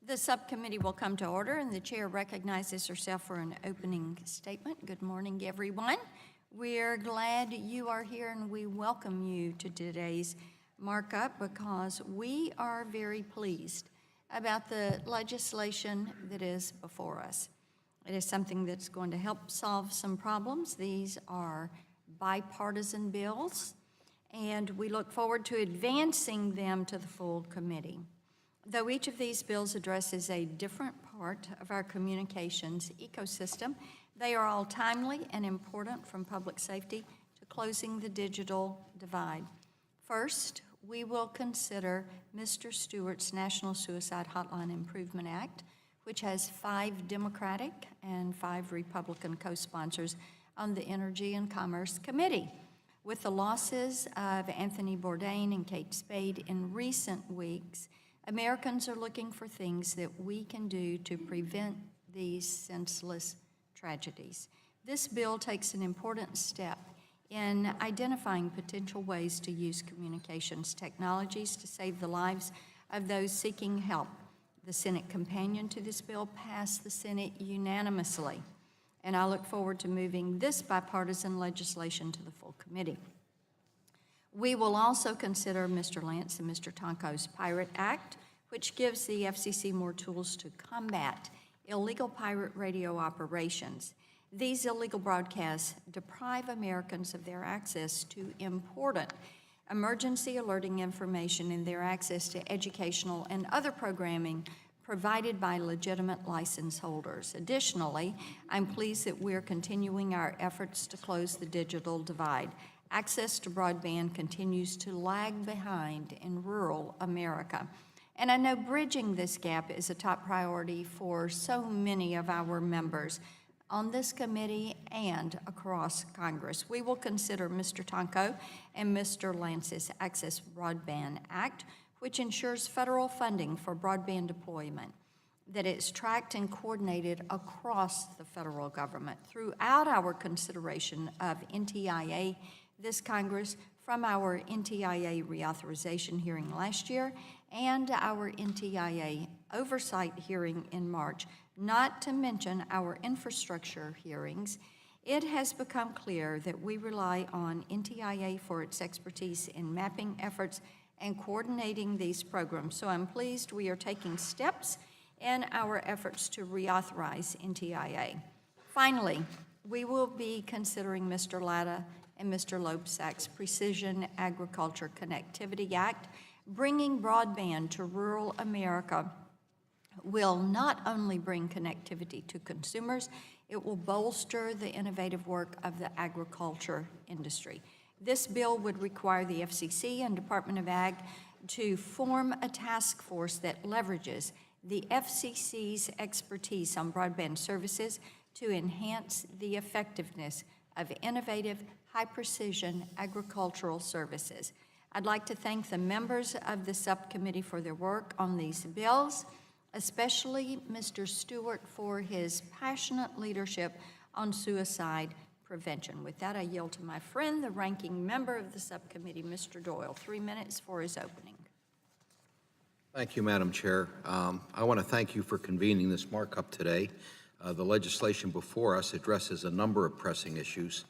The subcommittee will come to order, and the chair recognizes herself for an opening statement. Good morning, everyone. We're glad you are here, and we welcome you to today's markup because we are very pleased about the legislation that is before us. It is something that's going to help solve some problems. These are bipartisan bills, and we look forward to advancing them to the full committee. Though each of these bills addresses a different part of our communications ecosystem, they are all timely and important, from public safety to closing the digital divide. First, we will consider Mr. Stewart's National Suicide Hotline Improvement Act, which has 5 Democratic and 5 Republican co-sponsors on the Energy and Commerce Committee. With the losses of Anthony Bourdain and Kate Spade in recent weeks, Americans are looking for things that we can do to prevent these senseless tragedies. This bill takes an important step in identifying potential ways to use communications technologies to save the lives of those seeking help. The Senate companion to this bill passed the Senate unanimously, and I look forward to moving this bipartisan legislation to the full committee. We will also consider Mr. Lance and Mr. Tonko's Pirate Act, which gives the FCC more tools to combat illegal pirate radio operations. These illegal broadcasts deprive Americans of their access to important emergency alerting information and their access to educational and other programming provided by legitimate license holders. Additionally, I'm pleased that we're continuing our efforts to close the digital divide. Access to broadband continues to lag behind in rural America. And I know bridging this gap is a top priority for so many of our members on this committee and across Congress. We will consider Mr. Tonko and Mr. Lance's Access Broadband Act, which ensures federal funding for broadband deployment, that it's tracked and coordinated across the federal government. Throughout our consideration of NTIA this Congress, from our NTIA reauthorization hearing last year and our NTIA oversight hearing in March, not to mention our infrastructure hearings, it has become clear that we rely on NTIA for its expertise in mapping efforts and coordinating these programs. So I'm pleased we are taking steps in our efforts to reauthorize NTIA. Finally, we will be considering Mr. Latta and Mr. Loebsack's Precision Agriculture Connectivity Act. Bringing broadband to rural America will not only bring connectivity to consumers, it will bolster the innovative work of the agriculture industry. This bill would require the FCC and Department of Ag to form a task force that leverages the FCC's expertise on broadband services to enhance the effectiveness of innovative, high-precision agricultural services. I'd like to thank the members of the subcommittee for their work on these bills, especially Mr. Stewart for his passionate leadership on suicide prevention. With that, I yield to my friend, the ranking member of the subcommittee, Mr. Doyle. 3 minutes for his opening. Thank you, Madam Chair. I want to thank you for convening this markup today. The legislation before us addresses a number of pressing issues.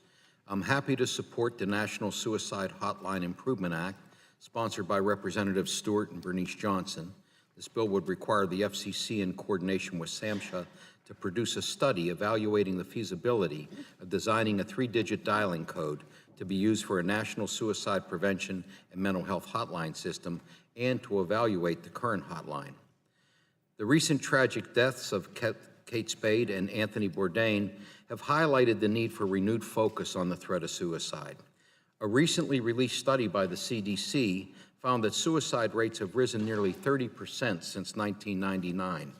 I'm happy to support the National Suicide Hotline Improvement Act, sponsored by Representatives Stewart and Bernice Johnson. This bill would require the FCC, in coordination with SAMHSA, to produce a study evaluating the feasibility of designing a 3-digit dialing code to be used for a national suicide prevention and mental health hotline system, and to evaluate the current hotline. The recent tragic deaths of Kate Spade and Anthony Bourdain have highlighted the need for renewed focus on the threat of suicide. A recently released study by the CDC found that suicide rates have risen nearly 30% since 1999.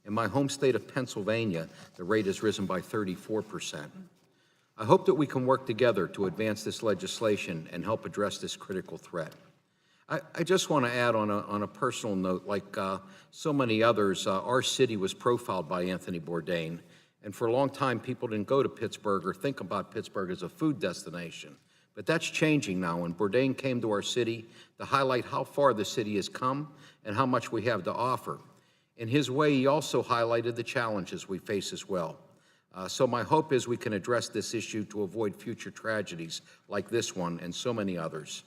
In my home state of Pennsylvania, the rate has risen by 34%. I hope that we can work together to advance this legislation and help address this critical threat. I just want to add on a personal note, like so many others, our city was profiled by Anthony Bourdain, and for a long time people didn't go to Pittsburgh or think about Pittsburgh as a food destination. But that's changing now, and Bourdain came to our city to highlight how far the city has come and how much we have to offer. In his way, he also highlighted the challenges we face as well. So my hope is we can address this issue to avoid future tragedies like this one and so many others.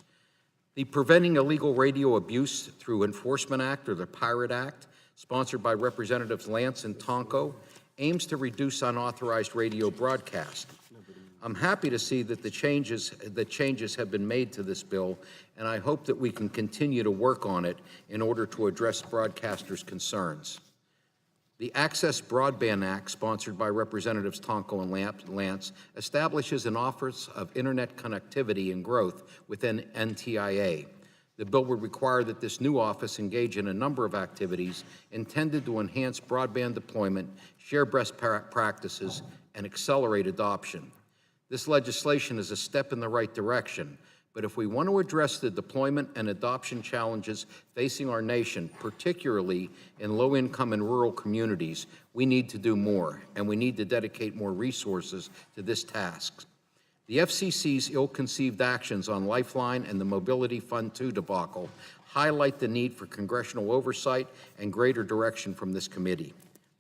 The Preventing Illegal Radio Abuse Through Enforcement Act, or the Pirate Act, sponsored by Representatives Lance and Tonko, aims to reduce unauthorized radio broadcast. I'm happy to see that the changes have been made to this bill, and I hope that we can continue to work on it in order to address broadcasters' concerns. The Access Broadband Act, sponsored by Representatives Tonko and Lance, establishes an Office of Internet Connectivity and Growth within NTIA. The bill would require that this new office engage in a number of activities intended to enhance broadband deployment, share best practices, and accelerate adoption. This legislation is a step in the right direction, but if we want to address the deployment and adoption challenges facing our nation, particularly in low-income and rural communities, we need to do more, and we need to dedicate more resources to this task. The FCC's ill-conceived actions on Lifeline and the Mobility Fund II debacle highlight the need for congressional oversight and greater direction from this committee.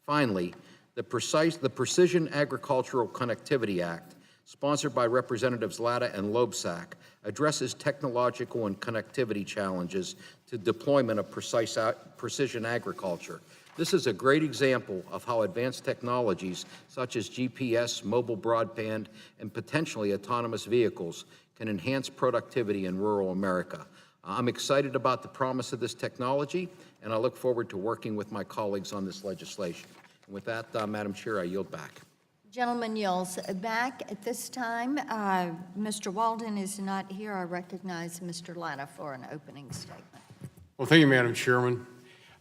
Finally, the Precision Agricultural Connectivity Act, sponsored by Representatives Latta and Loebsack, addresses technological and connectivity challenges to deployment of precision agriculture. This is a great example of how advanced technologies such as GPS, mobile broadband, and potentially autonomous vehicles can enhance productivity in rural America. I'm excited about the promise of this technology, and I look forward to working with my colleagues on this legislation. And with that, Madam Chair, I yield back. Gentleman yields back. At this time, Mr. Walden is not here. I recognize Mr. Latta for an opening statement. Well, thank you, Madam Chairman.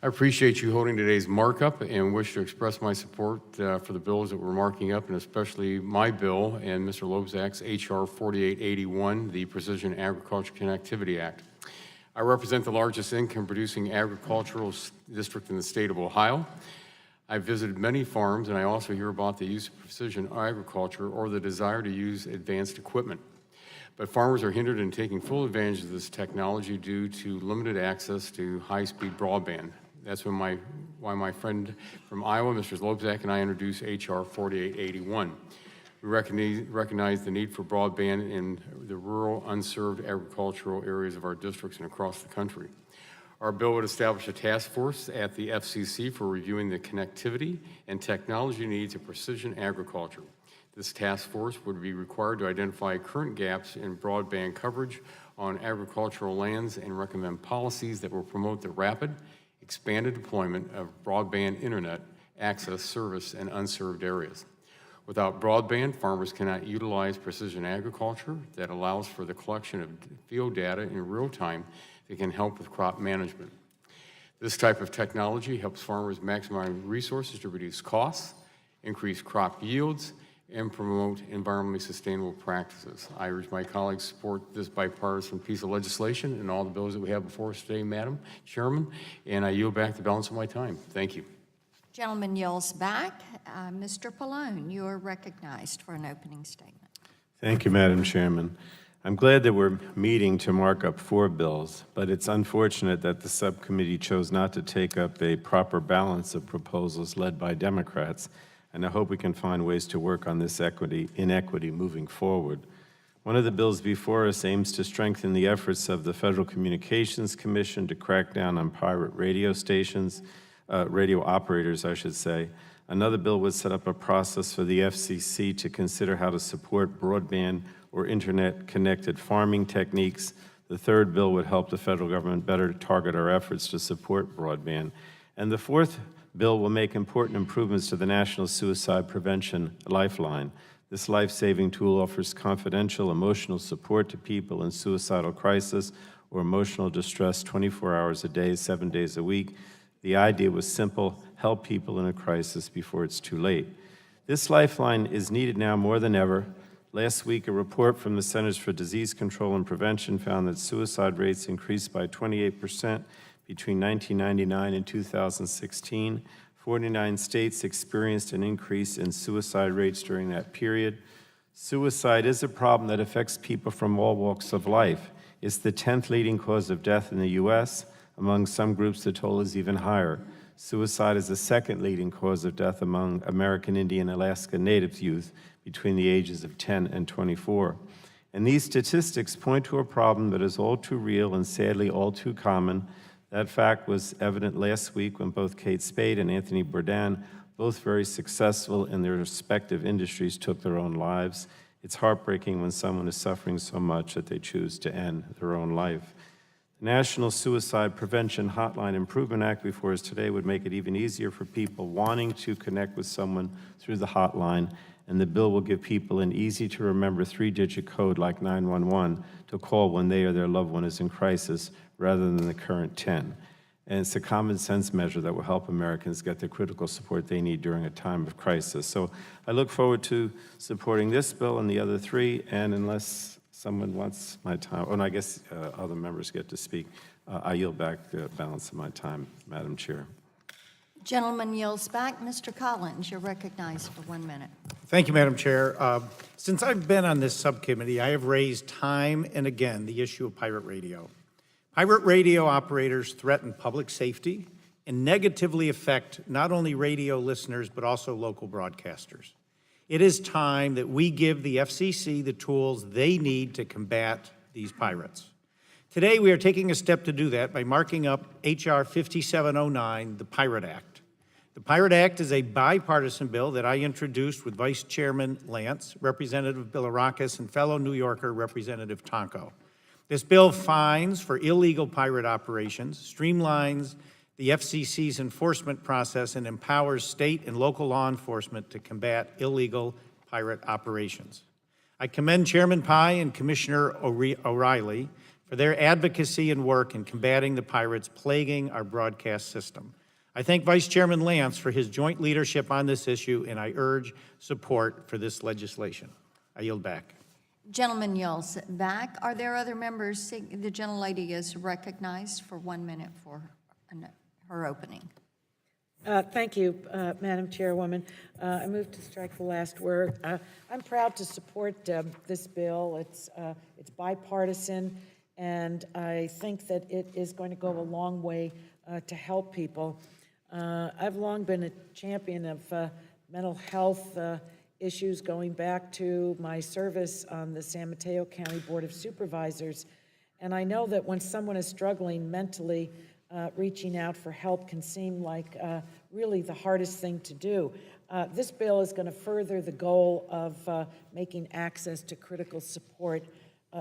I appreciate you holding today's markup and wish to express my support for the bills that we're marking up, and especially my bill and Mr. Loebsack's H.R. 4881, the Precision Agriculture Connectivity Act. I represent the largest income-producing agricultural district in the state of Ohio. I've visited many farms, and I also hear about the use of precision agriculture or the desire to use advanced equipment. But farmers are hindered in taking full advantage of this technology due to limited access to high-speed broadband. That's why my friend from Iowa, Mr. Loebsack, and I introduced H.R. 4881. We recognize the need for broadband in the rural, unserved agricultural areas of our districts and across the country. Our bill would establish a task force at the FCC for reviewing the connectivity and technology needs of precision agriculture. This task force would be required to identify current gaps in broadband coverage on agricultural lands and recommend policies that will promote the rapid, expanded deployment of broadband internet access service in unserved areas. Without broadband, farmers cannot utilize precision agriculture that allows for the collection of field data in real time that can help with crop management. This type of technology helps farmers maximize resources to reduce costs, increase crop yields, and promote environmentally sustainable practices. I urge my colleagues to support this bipartisan piece of legislation and all the bills that we have before us today, Madam Chairman, and I yield back the balance of my time. Thank you. Gentleman yields back. Mr. Pallone, you are recognized for an opening statement. Thank you, Madam Chairman. I'm glad that we're meeting to mark up 4 bills, but it's unfortunate that the subcommittee chose not to take up a proper balance of proposals led by Democrats, and I hope we can find ways to work on this inequity moving forward. One of the bills before us aims to strengthen the efforts of the Federal Communications Commission to crack down on pirate radio stations, radio operators, I should say. Another bill would set up a process for the FCC to consider how to support broadband or internet-connected farming techniques. The third bill would help the federal government better target our efforts to support broadband. And the fourth bill will make important improvements to the National Suicide Prevention Lifeline. This life-saving tool offers confidential emotional support to people in suicidal crisis or emotional distress 24 hours a day, 7 days a week. The idea was simple: help people in a crisis before it's too late. This lifeline is needed now more than ever. Last week, a report from the Centers for Disease Control and Prevention found that suicide rates increased by 28% between 1999 and 2016. 49 states experienced an increase in suicide rates during that period. Suicide is a problem that affects people from all walks of life. It's the 10th leading cause of death in the U.S. Among some groups, the toll is even higher. Suicide is the second leading cause of death among American Indian Alaska Native youth between the ages of 10 and 24. And these statistics point to a problem that is all too real and sadly all too common. That fact was evident last week when both Kate Spade and Anthony Bourdain, both very successful in their respective industries, took their own lives. It's heartbreaking when someone is suffering so much that they choose to end their own life. The National Suicide Prevention Hotline Improvement Act before us today would make it even easier for people wanting to connect with someone through the hotline, and the bill will give people an easy-to-remember 3-digit code like 911 to call when they or their loved one is in crisis rather than the current 10. And it's a common-sense measure that will help Americans get the critical support they need during a time of crisis. So I look forward to supporting this bill and the other three, and unless someone wants my time, and I guess other members get to speak, I yield back the balance of my time, Madam Chair. Gentleman yields back. Mr. Collins, you're recognized for 1 minute. Thank you, Madam Chair. Since I've been on this subcommittee, I have raised time and again the issue of pirate radio. Pirate radio operators threaten public safety and negatively affect not only radio listeners, but also local broadcasters. It is time that we give the FCC the tools they need to combat these pirates. Today, we are taking a step to do that by marking up H.R. 5709, the Pirate Act. The Pirate Act is a bipartisan bill that I introduced with Vice Chairman Lance, Representative Bilirakis, and fellow New Yorker Representative Tonko. This bill fines for illegal pirate operations, streamlines the FCC's enforcement process, and empowers state and local law enforcement to combat illegal pirate operations. I commend Chairman Pai and Commissioner O'Reilly for their advocacy and work in combating the pirates plaguing our broadcast system. I thank Vice Chairman Lance for his joint leadership on this issue, and I urge support for this legislation. I yield back. Gentleman yields back. Are there other members? The gentlelady is recognized for 1 minute for her opening. Thank you, Madam Chairwoman. I move to strike the last word. I'm proud to support this bill. It's bipartisan, and I think that it is going to go a long way to help people. I've long been a champion of mental health issues going back to my service on the San Mateo County Board of Supervisors, and I know that when someone is struggling mentally, reaching out for help can seem like really the hardest thing to do. This bill is going to further the goal of making access to critical support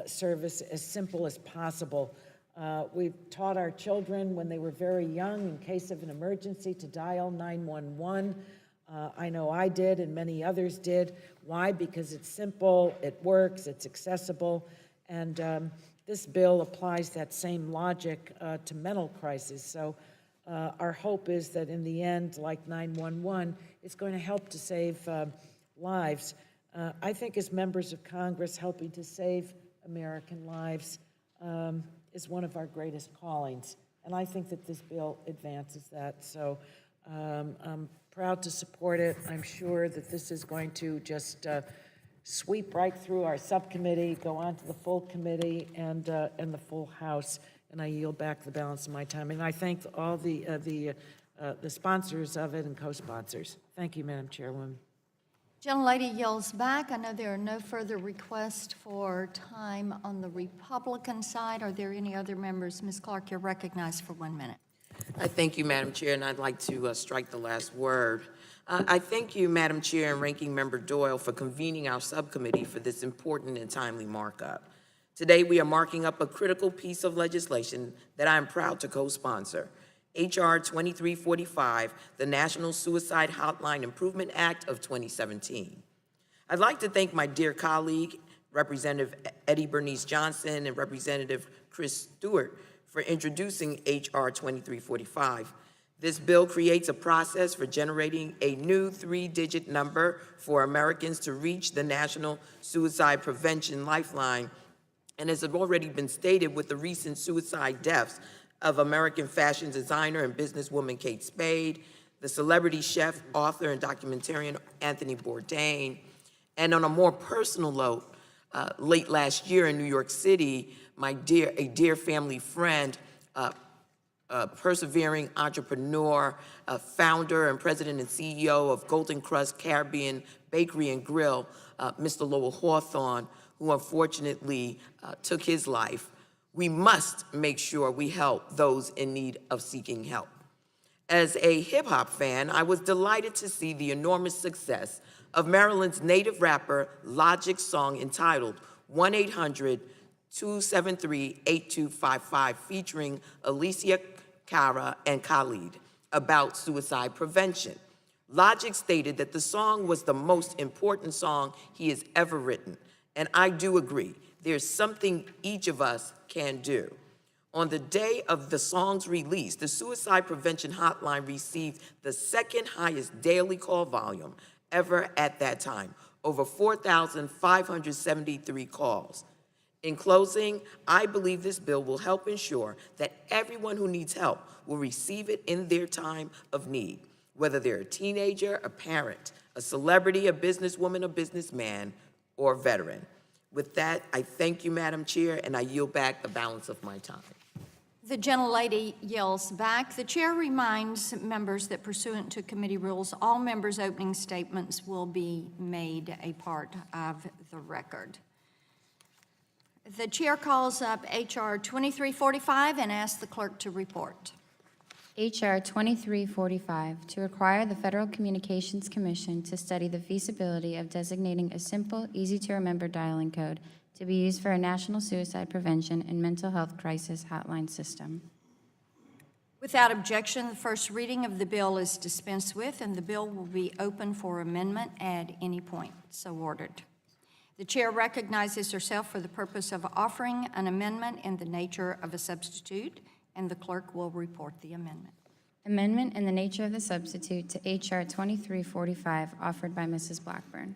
service as simple as possible. We've taught our children when they were very young, in case of an emergency, to dial 911. I know I did and many others did. Why? Because it's simple, it works, it's accessible, and this bill applies that same logic to mental crisis. So our hope is that in the end, like 911, it's going to help to save lives. I think as members of Congress, helping to save American lives is one of our greatest callings. And I think that this bill advances that. So I'm proud to support it. I'm sure that this is going to just sweep right through our subcommittee, go on to the full committee and the full House. And I yield back the balance of my time. And I thank all the sponsors of it and co-sponsors. Thank you, Madam Chairwoman. Gentlelady yields back. I know there are no further requests for time on the Republican side. Are there any other members? Ms. Clark, you're recognized for 1 minute. I thank you, Madam Chair, and I'd like to strike the last word. I thank you, Madam Chair and Ranking Member Doyle, for convening our subcommittee for this important and timely markup. Today, we are marking up a critical piece of legislation that I am proud to co-sponsor, H.R. 2345, the National Suicide Hotline Improvement Act of 2017. I'd like to thank my dear colleague, Representative Eddie Bernice Johnson and Representative Chris Stewart for introducing H.R. 2345. This bill creates a process for generating a new 3-digit number for Americans to reach the National Suicide Prevention Lifeline, and as has already been stated with the recent suicide deaths of American fashion designer and businesswoman Kate Spade, the celebrity chef, author, and documentarian Anthony Bourdain, And on a more personal note, late last year in New York City, a dear family friend, persevering entrepreneur, founder and president and CEO of Golden Crust Caribbean Bakery and Grill, Mr. Lowell Hawthorne, who unfortunately took his life. We must make sure we help those in need of seeking help. As a hip-hop fan, I was delighted to see the enormous success of Maryland's native rapper Logic's song entitled 1-800-273-8255, featuring Alicia Cara and Khalid, about suicide prevention. Logic stated that the song was the most important song he has ever written, and I do agree. There's something each of us can do. On the day of the song's release, the Suicide Prevention Hotline received the second highest daily call volume ever at that time, over 4,573 calls. In closing, I believe this bill will help ensure that everyone who needs help will receive it in their time of need, whether they're a teenager, a parent, a celebrity, a businesswoman, a businessman, or a veteran. With that, I thank you, Madam Chair, and I yield back the balance of my time. The gentlelady yields back. The chair reminds members that pursuant to committee rules, all members' opening statements will be made a part of the record. The chair calls up H.R. 2345 and asks the clerk to report. H.R. 2345, to require the Federal Communications Commission to study the feasibility of designating a simple, easy-to-remember dialing code to be used for a national suicide prevention and mental health crisis hotline system. Without objection, the first reading of the bill is dispensed with, and the bill will be open for amendment at any point. So ordered. The chair recognizes herself for the purpose of offering an amendment in the nature of a substitute, and the clerk will report the amendment. Amendment in the nature of the substitute to H.R. 2345, offered by Mrs. Blackburn.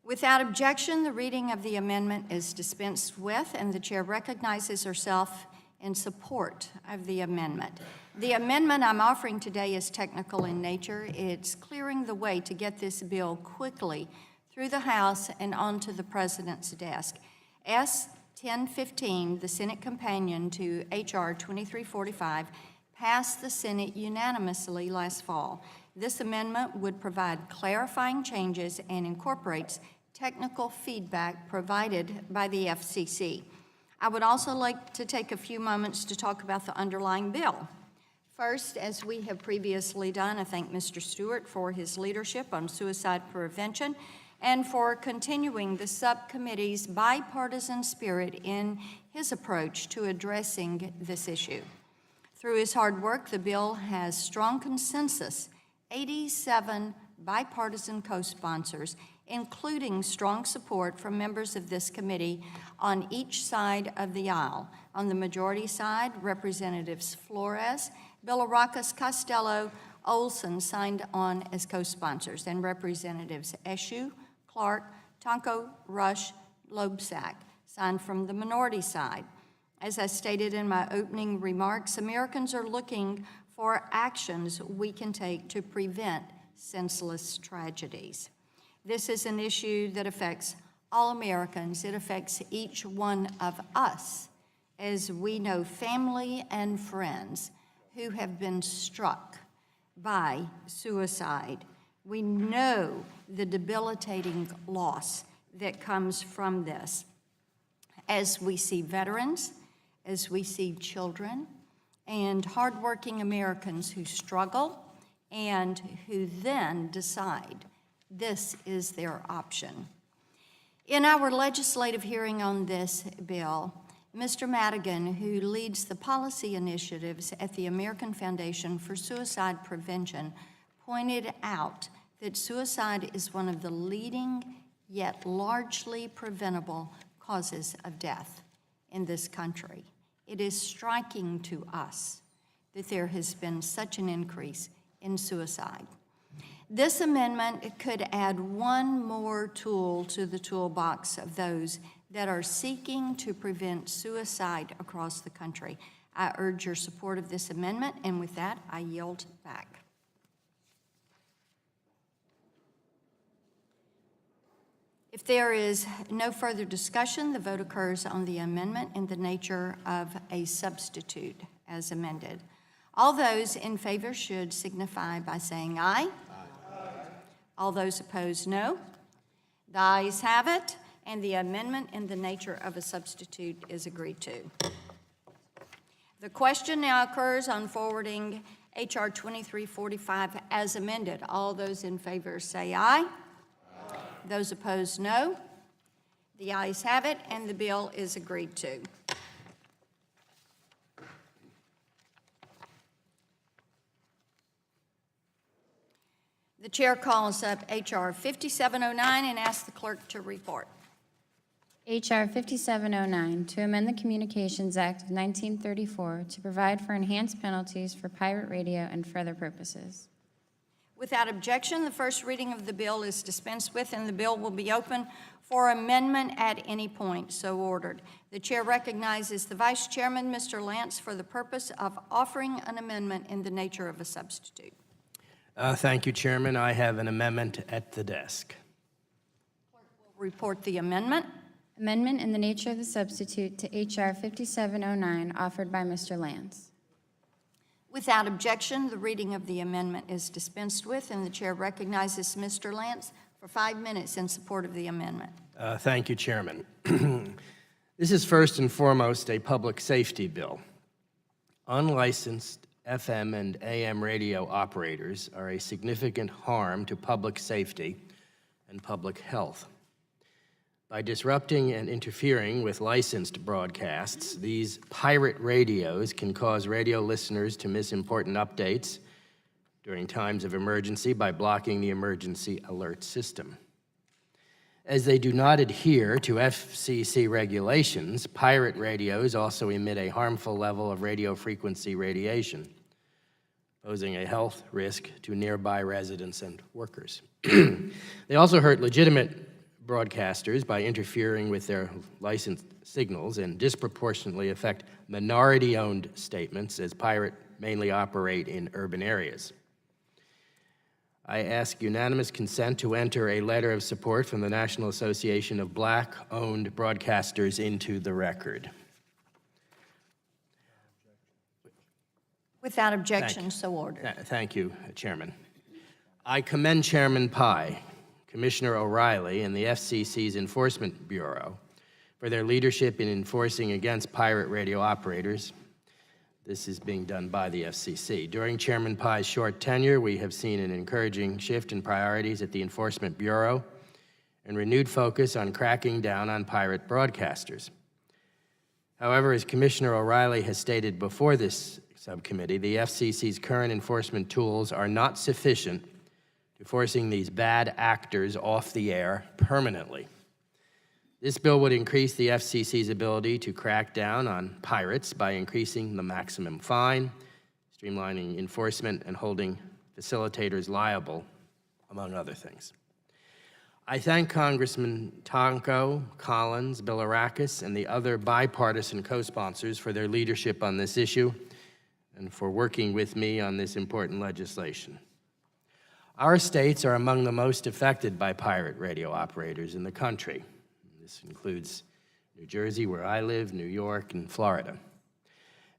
Without objection, the reading of the amendment is dispensed with, and the chair recognizes herself in support of the amendment. The amendment I'm offering today is technical in nature. It's clearing the way to get this bill quickly through the House and onto the President's desk. S. 1015, the Senate companion to H.R. 2345, passed the Senate unanimously last fall. This amendment would provide clarifying changes and incorporates technical feedback provided by the FCC. I would also like to take a few moments to talk about the underlying bill. First, as we have previously done, I thank Mr. Stewart for his leadership on suicide prevention and for continuing the subcommittee's bipartisan spirit in his approach to addressing this issue. Through his hard work, the bill has strong consensus, 87 bipartisan co-sponsors, including strong support from members of this committee on each side of the aisle. On the majority side, Representatives Flores, Bilirakis, Costello, Olson signed on as co-sponsors, and Representatives Eshoo, Clark, Tonko, Rush, Loebsack signed from the minority side. As I stated in my opening remarks, Americans are looking for actions we can take to prevent senseless tragedies. This is an issue that affects all Americans. It affects each one of us, as we know family and friends who have been struck by suicide. We know the debilitating loss that comes from this. As we see veterans, as we see children, and hardworking Americans who struggle and who then decide this is their option. In our legislative hearing on this bill, Mr. Madigan, who leads the policy initiatives at the American Foundation for Suicide Prevention, pointed out that suicide is one of the leading yet largely preventable causes of death in this country. It is striking to us that there has been such an increase in suicide. This amendment could add one more tool to the toolbox of those that are seeking to prevent suicide across the country. I urge your support of this amendment, and with that, I yield back. If there is no further discussion, the vote occurs on the amendment in the nature of a substitute as amended. All those in favor should signify by saying aye. Aye. All those opposed, no. The ayes have it, and the amendment in the nature of a substitute is agreed to. The question now occurs on forwarding H.R. 2345 as amended. All those in favor say aye. Aye. Those opposed, no. The ayes have it, and the bill is agreed to. The chair calls up H.R. 5709 and asks the clerk to report. H.R. 5709, to amend the Communications Act of 1934 to provide for enhanced penalties for pirate radio and for other purposes. Without objection, the first reading of the bill is dispensed with, and the bill will be open for amendment at any point. So ordered. The chair recognizes the vice chairman, Mr. Lance, for the purpose of offering an amendment in the nature of a substitute. Thank you, Chairman. I have an amendment at the desk. Report the amendment. Amendment in the nature of the substitute to H.R. 5709 offered by Mr. Lance. Without objection, the reading of the amendment is dispensed with, and the chair recognizes Mr. Lance for 5 minutes in support of the amendment. Thank you, Chairman. This is first and foremost a public safety bill. Unlicensed FM and AM radio operators are a significant harm to public safety and public health. By disrupting and interfering with licensed broadcasts, these pirate radios can cause radio listeners to miss important updates during times of emergency by blocking the emergency alert system. As they do not adhere to FCC regulations, pirate radios also emit a harmful level of radio frequency radiation, posing a health risk to nearby residents and workers. They also hurt legitimate broadcasters by interfering with their licensed signals and disproportionately affect minority-owned statements, as pirate mainly operate in urban areas. I ask unanimous consent to enter a letter of support from the National Association of Black-Owned Broadcasters into the record. Without objection, so ordered. Thank you, Chairman. I commend Chairman Pai, Commissioner O'Reilly, and the FCC's Enforcement Bureau for their leadership in enforcing against pirate radio operators. This is being done by the FCC. During Chairman Pai's short tenure, we have seen an encouraging shift in priorities at the Enforcement Bureau and renewed focus on cracking down on pirate broadcasters. However, as Commissioner O'Reilly has stated before this subcommittee, the FCC's current enforcement tools are not sufficient to forcing these bad actors off the air permanently. This bill would increase the FCC's ability to crack down on pirates by increasing the maximum fine, streamlining enforcement, and holding facilitators liable, among other things. I thank Congressman Tonko, Collins, Bilirakis, and the other bipartisan co-sponsors for their leadership on this issue and for working with me on this important legislation. Our states are among the most affected by pirate radio operators in the country. This includes New Jersey, where I live, New York, and Florida.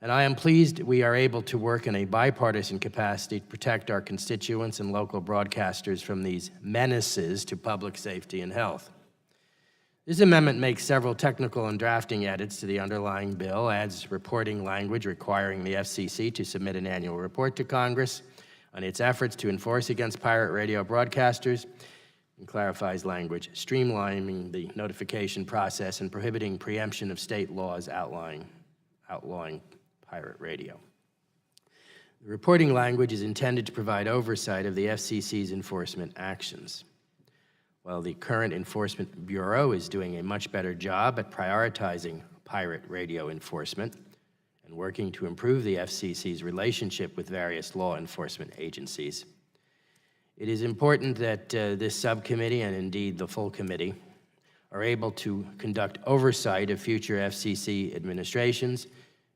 And I am pleased we are able to work in a bipartisan capacity to protect our constituents and local broadcasters from these menaces to public safety and health. This amendment makes several technical and drafting edits to the underlying bill, adds reporting language requiring the FCC to submit an annual report to Congress on its efforts to enforce against pirate radio broadcasters, and clarifies language, streamlining the notification process and prohibiting preemption of state laws outlawing pirate radio. The reporting language is intended to provide oversight of the FCC's enforcement actions. While the current Enforcement Bureau is doing a much better job at prioritizing pirate radio enforcement and working to improve the FCC's relationship with various law enforcement agencies, it is important that this subcommittee, and indeed the full committee, are able to conduct oversight of future FCC administrations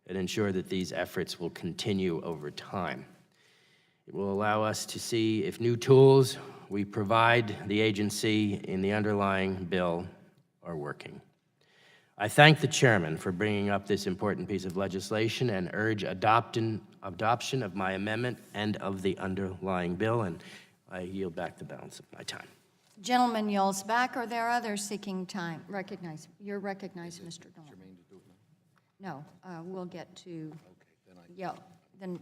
and ensure that these efforts will continue over time. It will allow us to see if new tools we provide the agency in the underlying bill are working. I thank the chairman for bringing up this important piece of legislation and urge adoption of my amendment and of the underlying bill, and I yield back the balance of my time. Gentleman yells back. Are there others seeking time? You're recognized, Mr. Doyle. No, we'll get to, yeah, then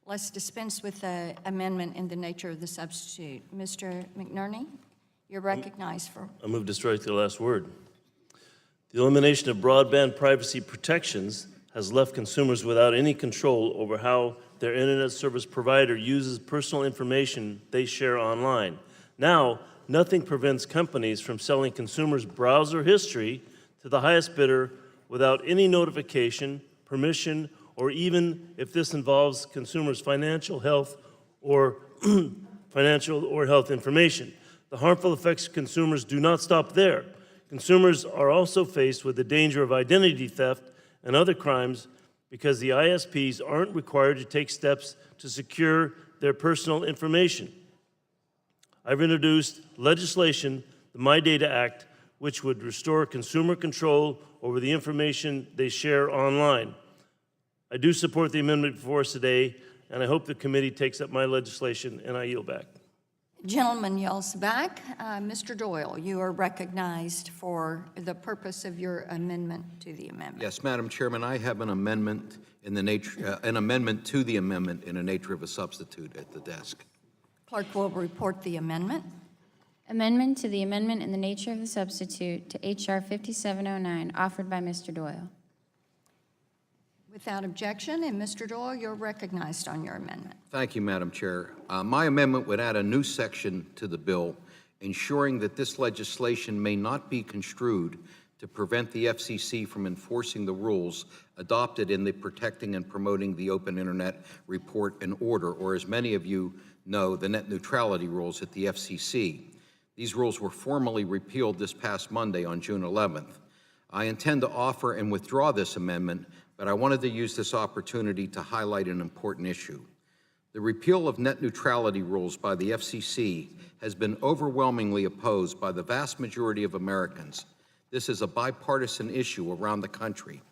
let's dispense with the amendment in the nature of the substitute. Mr. McNerney, you're recognized for. I move to strike the last word. The elimination of broadband privacy protections has left consumers without any control over how their internet service provider uses personal information they share online. Now, nothing prevents companies from selling consumers' browser history to the highest bidder without any notification, permission, or even if this involves consumers' financial health or health information. The harmful effects of consumers do not stop there. Consumers are also faced with the danger of identity theft and other crimes because the ISPs aren't required to take steps to secure their personal information. I've introduced legislation, the My Data Act, which would restore consumer control over the information they share online. I do support the amendment before us today, and I hope the committee takes up my legislation, and I yield back. Gentleman yells back. Mr. Doyle, you are recognized for the purpose of your amendment to the amendment. Yes, Madam Chairman, I have an amendment in the nature, an amendment to the amendment in the nature of a substitute at the desk. Clerk will report the amendment. Amendment to the amendment in the nature of the substitute to H.R. 5709, offered by Mr. Doyle. Without objection, and Mr. Doyle, you're recognized on your amendment. Thank you, Madam Chair. My amendment would add a new section to the bill, ensuring that this legislation may not be construed to prevent the FCC from enforcing the rules adopted in the Protecting and Promoting the Open Internet Report and Order, or as many of you know, the net neutrality rules at the FCC. These rules were formally repealed this past Monday on June 11th. I intend to offer and withdraw this amendment, but I wanted to use this opportunity to highlight an important issue. The repeal of net neutrality rules by the FCC has been overwhelmingly opposed by the vast majority of Americans. This is a bipartisan issue around the country.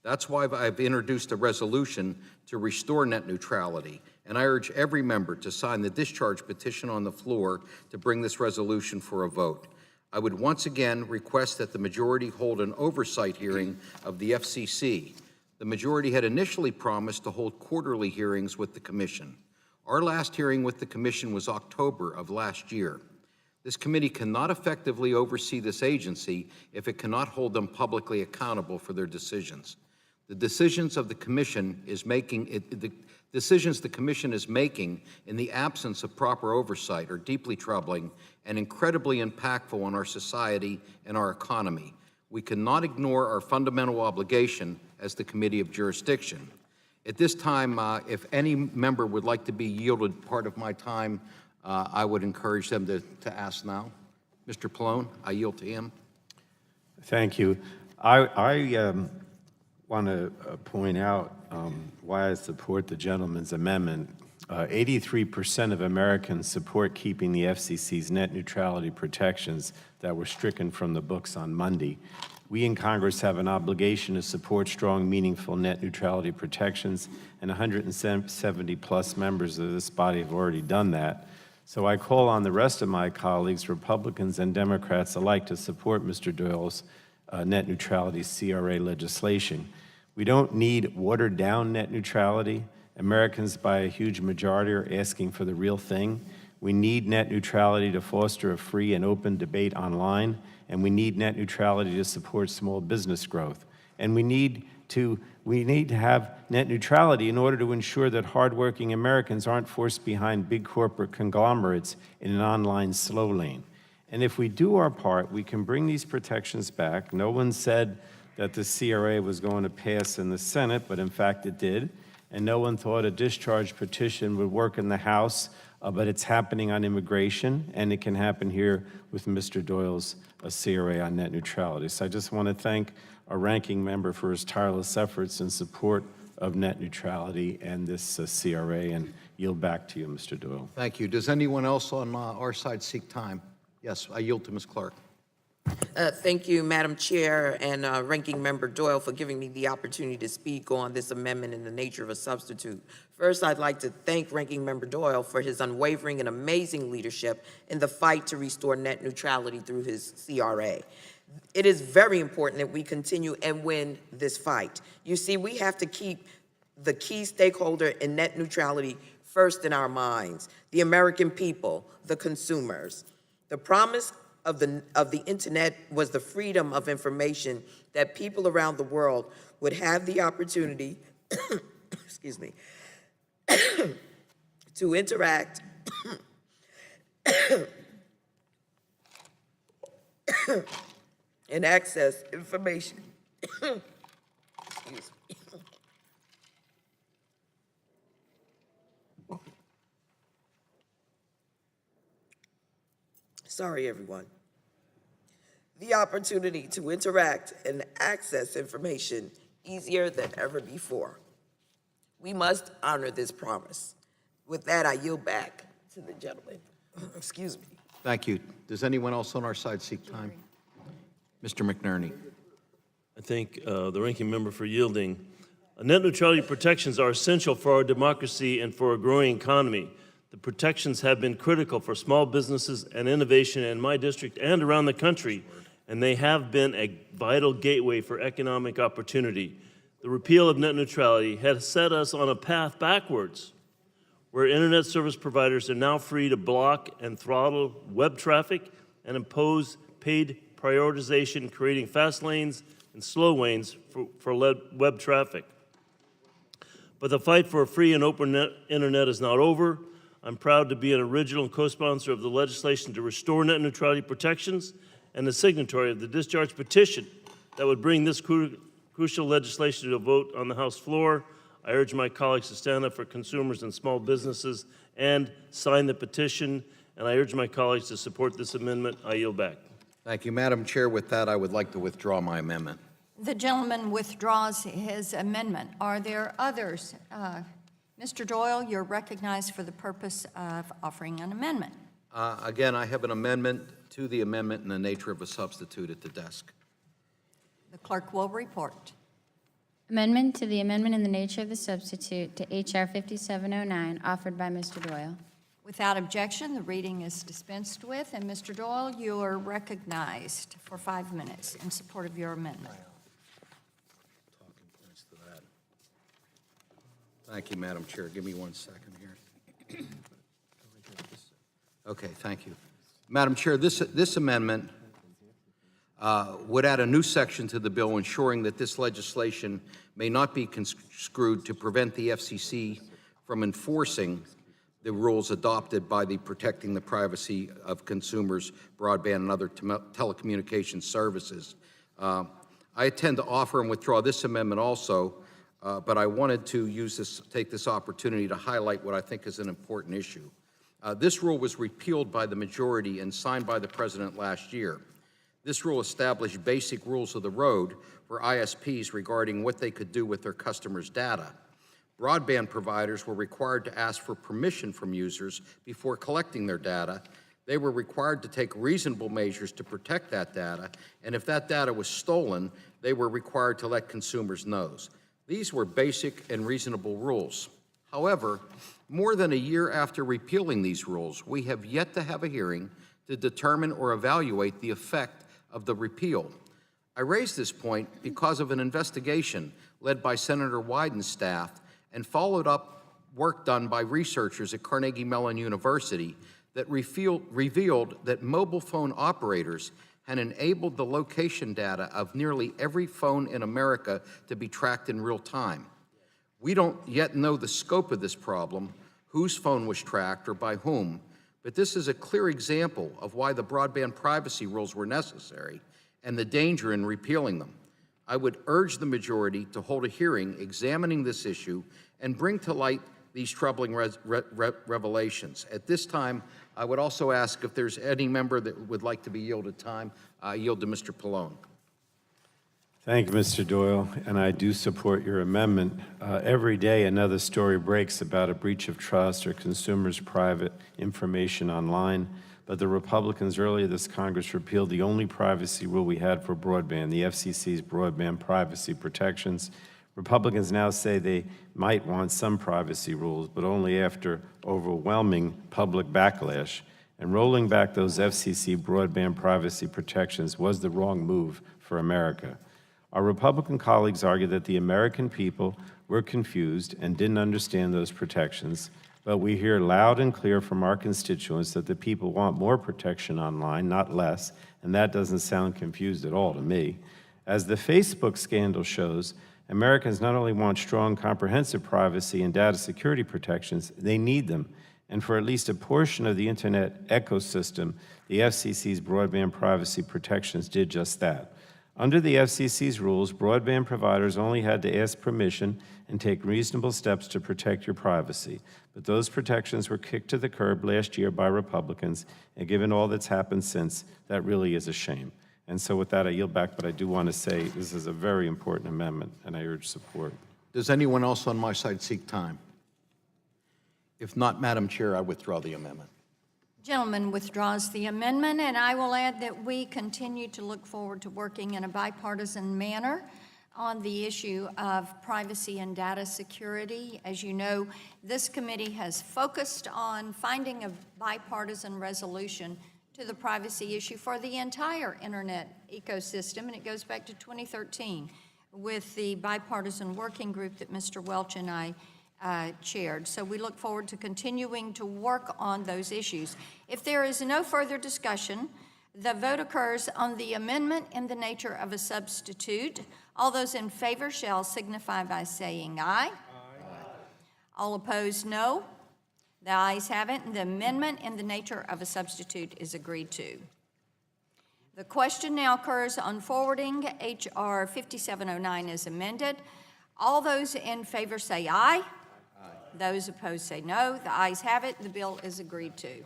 That's why I've introduced a resolution to restore net neutrality, and I urge every member to sign the discharge petition on the floor to bring this resolution for a vote. I would once again request that the majority hold an oversight hearing of the FCC. The majority had initially promised to hold quarterly hearings with the Commission. Our last hearing with the Commission was October of last year. This committee cannot effectively oversee this agency if it cannot hold them publicly accountable for their decisions. The decisions the Commission is making in the absence of proper oversight are deeply troubling and incredibly impactful on our society and our economy. We cannot ignore our fundamental obligation as the Committee of Jurisdiction. At this time, if any member would like to be yielded part of my time, I would encourage them to ask now. Mr. Pallone, I yield to him. Thank you. I want to point out why I support the gentleman's amendment. 83% of Americans support keeping the FCC's net neutrality protections that were stricken from the books on Monday. We in Congress have an obligation to support strong, meaningful net neutrality protections, and 170-plus members of this body have already done that. So I call on the rest of my colleagues, Republicans and Democrats alike, to support Mr. Doyle's net neutrality CRA legislation. We don't need watered-down net neutrality. Americans, by a huge majority, are asking for the real thing. We need net neutrality to foster a free and open debate online, and we need net neutrality to support small business growth. And we need to have net neutrality in order to ensure that hardworking Americans aren't forced behind big corporate conglomerates in an online slow lane. And if we do our part, we can bring these protections back. No one said that the CRA was going to pass in the Senate, but in fact it did. And no one thought a discharge petition would work in the House, but it's happening on immigration, and it can happen here with Mr. Doyle's CRA on net neutrality. So I just want to thank our ranking member for his tireless efforts and support of net neutrality and this CRA, and yield back to you, Mr. Doyle. Thank you. Does anyone else on our side seek time? Yes, I yield to Ms. Clark. Thank you, Madam Chair and Ranking Member Doyle, for giving me the opportunity to speak on this amendment in the nature of a substitute. First, I'd like to thank Ranking Member Doyle for his unwavering and amazing leadership in the fight to restore net neutrality through his CRA. It is very important that we continue and win this fight. You see, we have to keep the key stakeholder in net neutrality first in our minds: the American people, the consumers. The promise of the internet was the freedom of information, that people around the world would have the opportunity excuse me, to interact and access information. Excuse me. Sorry, everyone. The opportunity to interact and access information easier than ever before. We must honor this promise. With that, I yield back to the gentleman. Excuse me. Thank you. Does anyone else on our side seek time? Mr. McNerney. I thank the ranking member for yielding. Net neutrality protections are essential for our democracy and for a growing economy. The protections have been critical for small businesses and innovation in my district and around the country, and they have been a vital gateway for economic opportunity. The repeal of net neutrality has set us on a path backwards, where internet service providers are now free to block and throttle web traffic and impose paid prioritization, creating fast lanes and slow lanes for web traffic. But the fight for a free and open internet is not over. I'm proud to be an original co-sponsor of the legislation to restore net neutrality protections and the signatory of the discharge petition that would bring this crucial legislation to a vote on the House floor. I urge my colleagues to stand up for consumers and small businesses and sign the petition, and I urge my colleagues to support this amendment. I yield back. Thank you, Madam Chair. With that, I would like to withdraw my amendment. The gentleman withdraws his amendment. Are there others? Mr. Doyle, you're recognized for the purpose of offering an amendment. Again, I have an amendment to the amendment in the nature of a substitute at the desk. The clerk will report. Amendment to the amendment in the nature of the substitute to H.R. 5709, offered by Mr. Doyle. Without objection, the reading is dispensed with, and Mr. Doyle, you are recognized for 5 minutes in support of your amendment. Thank you, Madam Chair. Give me 1 second here. Okay, thank you. Madam Chair, this amendment would add a new section to the bill ensuring that this legislation may not be construed to prevent the FCC from enforcing the rules adopted by the Protecting the Privacy of Consumers, Broadband, and Other Telecommunications Services. I intend to offer and withdraw this amendment also, but I wanted to take this opportunity to highlight what I think is an important issue. This rule was repealed by the majority and signed by the President last year. This rule established basic rules of the road for ISPs regarding what they could do with their customers' data. Broadband providers were required to ask for permission from users before collecting their data. They were required to take reasonable measures to protect that data, and if that data was stolen, they were required to let consumers know. These were basic and reasonable rules. However, more than a year after repealing these rules, we have yet to have a hearing to determine or evaluate the effect of the repeal. I raise this point because of an investigation led by Senator Wyden's staff and followed up work done by researchers at Carnegie Mellon University that revealed that mobile phone operators had enabled the location data of nearly every phone in America to be tracked in real time. We don't yet know the scope of this problem, whose phone was tracked or by whom, but this is a clear example of why the broadband privacy rules were necessary and the danger in repealing them. I would urge the majority to hold a hearing examining this issue and bring to light these troubling revelations. At this time, I would also ask if there's any member that would like to be yielded time. I yield to Mr. Pallone. Thank you, Mr. Doyle, and I do support your amendment. Every day, another story breaks about a breach of trust or consumers' private information online, but the Republicans earlier this Congress repealed the only privacy rule we had for broadband, the FCC's broadband privacy protections. Republicans now say they might want some privacy rules, but only after overwhelming public backlash. And rolling back those FCC broadband privacy protections was the wrong move for America. Our Republican colleagues argue that the American people were confused and didn't understand those protections, but we hear loud and clear from our constituents that the people want more protection online, not less, and that doesn't sound confused at all to me. As the Facebook scandal shows, Americans not only want strong, comprehensive privacy and data security protections, they need them. And for at least a portion of the internet ecosystem, the FCC's broadband privacy protections did just that. Under the FCC's rules, broadband providers only had to ask permission and take reasonable steps to protect your privacy. But those protections were kicked to the curb last year by Republicans, and given all that's happened since, that really is a shame. And so with that, I yield back, but I do want to say this is a very important amendment, and I urge support. Does anyone else on my side seek time? If not, Madam Chair, I withdraw the amendment. Gentleman withdraws the amendment, and I will add that we continue to look forward to working in a bipartisan manner on the issue of privacy and data security. As you know, this committee has focused on finding a bipartisan resolution to the privacy issue for the entire internet ecosystem, and it goes back to 2013 with the bipartisan working group that Mr. Welch and I chaired. So we look forward to continuing to work on those issues. If there is no further discussion, the vote occurs on the amendment in the nature of a substitute. All those in favor shall signify by saying aye. Aye. All opposed, no. The ayes have it, and the amendment in the nature of a substitute is agreed to. The question now occurs on forwarding H.R. 5709 as amended. All those in favor say aye. Those opposed say no. The ayes have it. The bill is agreed to.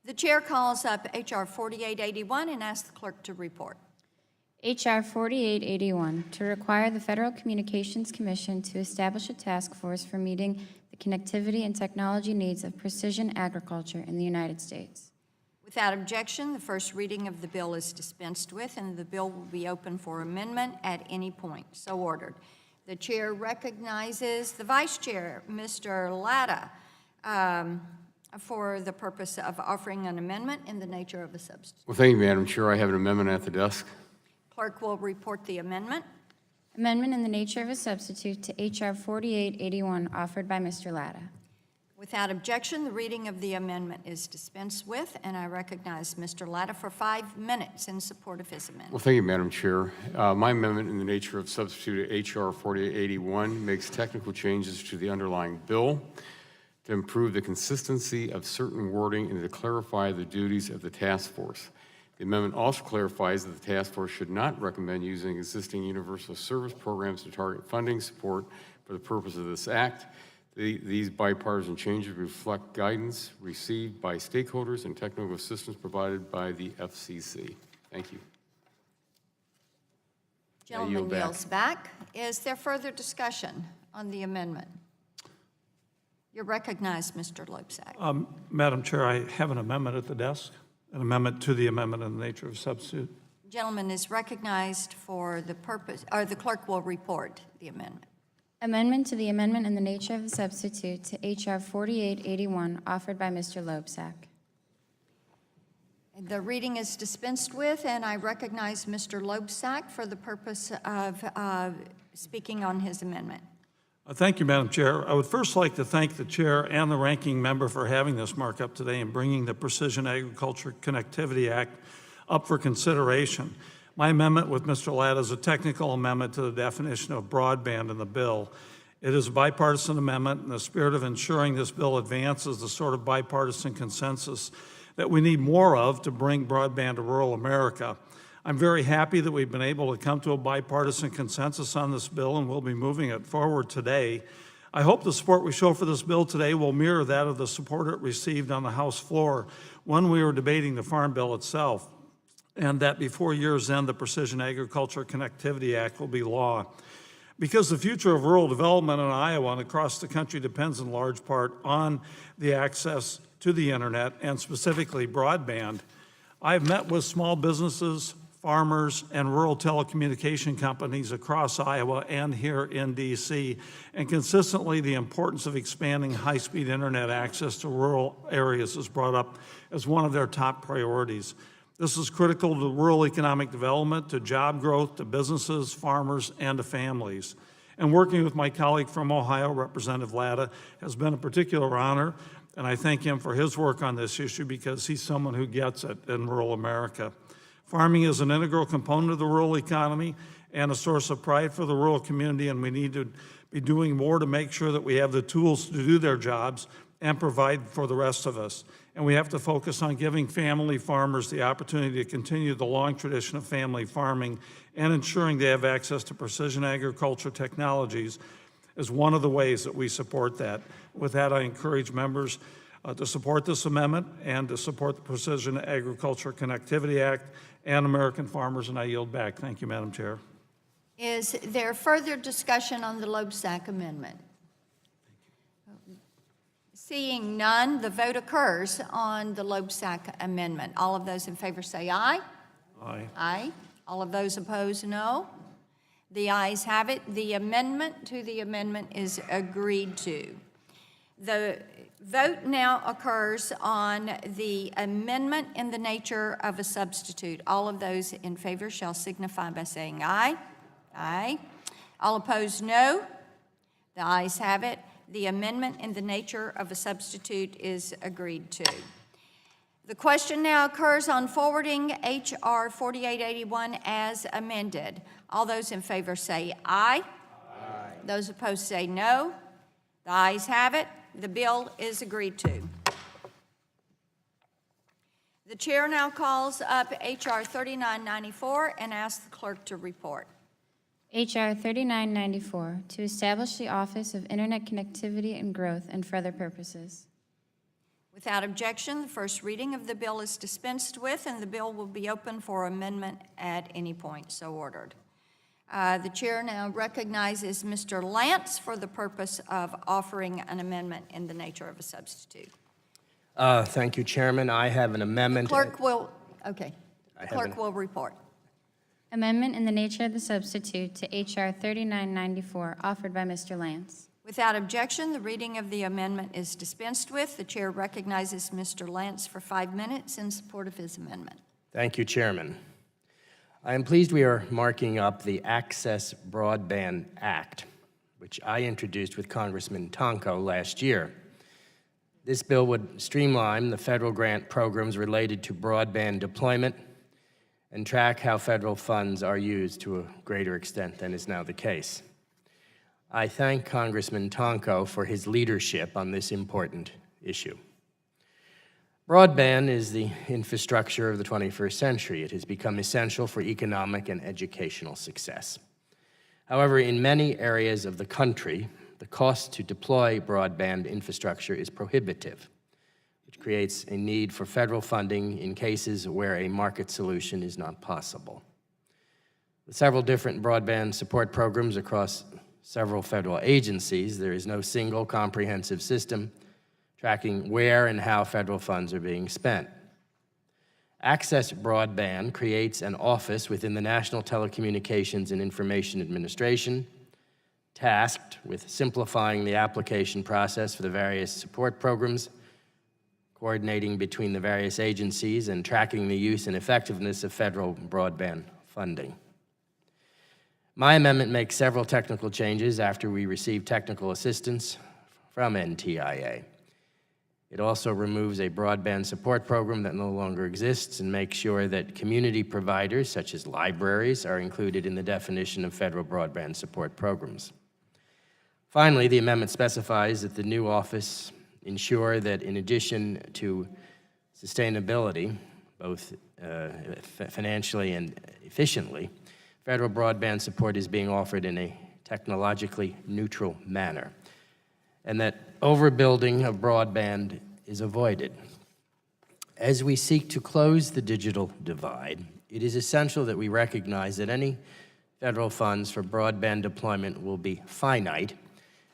The chair calls up H.R. 4881 and asks the clerk to report. H.R. 4881, to require the Federal Communications Commission to establish a task force for meeting the connectivity and technology needs of precision agriculture in the United States. Without objection, the first reading of the bill is dispensed with, and the bill will be open for amendment at any point. So ordered. The chair recognizes the vice chair, Mr. Latta, for the purpose of offering an amendment in the nature of a substitute. Well, thank you, Madam Chair. I have an amendment at the desk. Clerk will report the amendment. Amendment in the nature of a substitute to H.R. 4881, offered by Mr. Latta. Without objection, the reading of the amendment is dispensed with, and I recognize Mr. Latta for 5 minutes in support of his amendment. Well, thank you, Madam Chair. My amendment in the nature of substitute H.R. 4881 makes technical changes to the underlying bill to improve the consistency of certain wording and to clarify the duties of the task force. The amendment also clarifies that the task force should not recommend using existing universal service programs to target funding support for the purpose of this act. These bipartisan changes reflect guidance received by stakeholders and technical assistance provided by the FCC. Thank you. Gentleman yields back. Is there further discussion on the amendment? You're recognized, Mr. Loebsack. Madam Chair, I have an amendment at the desk, an amendment to the amendment in the nature of substitute. Gentleman is recognized for the purpose, or the clerk will report the amendment. Amendment to the amendment in the nature of a substitute to H.R. 4881, offered by Mr. Loebsack. The reading is dispensed with, and I recognize Mr. Loebsack for the purpose of speaking on his amendment. Thank you, Madam Chair. I would first like to thank the chair and the ranking member for having this markup today and bringing the Precision Agriculture Connectivity Act up for consideration. My amendment with Mr. Latta is a technical amendment to the definition of broadband in the bill. It is a bipartisan amendment in the spirit of ensuring this bill advances the sort of bipartisan consensus that we need more of to bring broadband to rural America. I'm very happy that we've been able to come to a bipartisan consensus on this bill, and we'll be moving it forward today. I hope the support we show for this bill today will mirror that of the support it received on the House floor when we were debating the Farm Bill itself, and that before year's end, the Precision Agriculture Connectivity Act will be law. Because the future of rural development in Iowa and across the country depends in large part on the access to the internet and specifically broadband, I've met with small businesses, farmers, and rural telecommunication companies across Iowa and here in DC, and consistently the importance of expanding high-speed internet access to rural areas is brought up as one of their top priorities. This is critical to rural economic development, to job growth, to businesses, farmers, and to families. And working with my colleague from Ohio, Representative Latta, has been a particular honor, and I thank him for his work on this issue because he's someone who gets it in rural America. Farming is an integral component of the rural economy and a source of pride for the rural community, and we need to be doing more to make sure that we have the tools to do their jobs and provide for the rest of us. And we have to focus on giving family farmers the opportunity to continue the long tradition of family farming and ensuring they have access to precision agriculture technologies is one of the ways that we support that. With that, I encourage members to support this amendment and to support the Precision Agriculture Connectivity Act and American farmers, and I yield back. Thank you, Madam Chair. Is there further discussion on the Loebsack amendment? Seeing none, the vote occurs on the Loebsack amendment. All of those in favor say aye. Aye. Aye. All of those opposed, no. The ayes have it. The amendment to the amendment is agreed to. The vote now occurs on the amendment in the nature of a substitute. All of those in favor shall signify by saying aye. Aye. All opposed, no. The ayes have it. The amendment in the nature of a substitute is agreed to. The question now occurs on forwarding H.R. 4881 as amended. All those in favor say aye. Aye. Those opposed say no. The ayes have it. The bill is agreed to. The chair now calls up H.R. 3994 and asks the clerk to report. H.R. 3994, to establish the Office of Internet Connectivity and Growth and for other purposes. Without objection, the first reading of the bill is dispensed with, and the bill will be open for amendment at any point, so ordered. The chair now recognizes Mr. Lance for the purpose of offering an amendment in the nature of a substitute. Thank you, Chairman. I have an amendment. Clerk will, okay. Clerk will report. Amendment in the nature of the substitute to H.R. 3994, offered by Mr. Lance. Without objection, the reading of the amendment is dispensed with. The chair recognizes Mr. Lance for 5 minutes in support of his amendment. Thank you, Chairman. I am pleased we are marking up the Access Broadband Act, which I introduced with Congressman Tonko last year. This bill would streamline the federal grant programs related to broadband deployment and track how federal funds are used to a greater extent than is now the case. I thank Congressman Tonko for his leadership on this important issue. Broadband is the infrastructure of the 21st century. It has become essential for economic and educational success. However, in many areas of the country, the cost to deploy broadband infrastructure is prohibitive, which creates a need for federal funding in cases where a market solution is not possible. With several different broadband support programs across several federal agencies, there is no single comprehensive system tracking where and how federal funds are being spent. Access Broadband creates an office within the National Telecommunications and Information Administration, tasked with simplifying the application process for the various support programs, coordinating between the various agencies, and tracking the use and effectiveness of federal broadband funding. My amendment makes several technical changes after we received technical assistance from NTIA. It also removes a broadband support program that no longer exists and makes sure that community providers, such as libraries, are included in the definition of federal broadband support programs. Finally, the amendment specifies that the new office ensure that in addition to sustainability, both financially and efficiently, federal broadband support is being offered in a technologically neutral manner. and that overbuilding of broadband is avoided. As we seek to close the digital divide, it is essential that we recognize that any federal funds for broadband deployment will be finite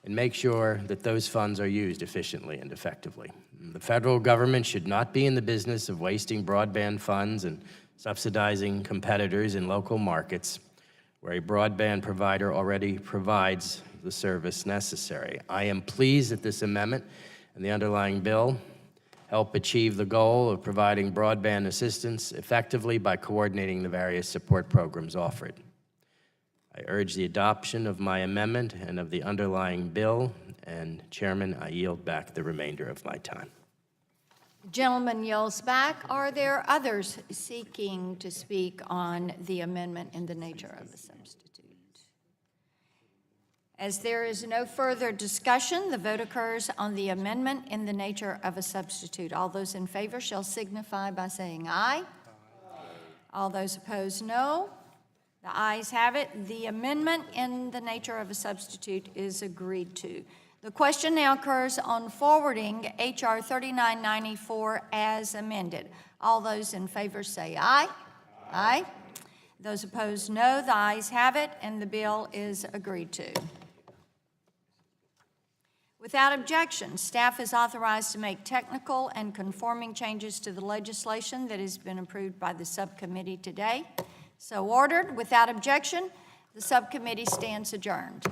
and make sure that those funds are used efficiently and effectively. The federal government should not be in the business of wasting broadband funds and subsidizing competitors in local markets where a broadband provider already provides the service necessary. I am pleased that this amendment and the underlying bill help achieve the goal of providing broadband assistance effectively by coordinating the various support programs offered. I urge the adoption of my amendment and of the underlying bill, and Chairman, I yield back the remainder of my time. The gentleman yields back. Are there others seeking to speak on the amendment in the nature of a substitute? As there is no further discussion, the vote occurs on the amendment in the nature of a substitute. All those in favor shall signify by saying aye. All those opposed, no. The ayes have it. The amendment in the nature of a substitute is agreed to. The question now occurs on forwarding H.R. 3994 as amended. All those in favor say aye. Aye. Those opposed, no. The ayes have it, and the bill is agreed to. Without objection, staff is authorized to make technical and conforming changes to the legislation that has been approved by the subcommittee today. So ordered. Without objection, the subcommittee stands adjourned.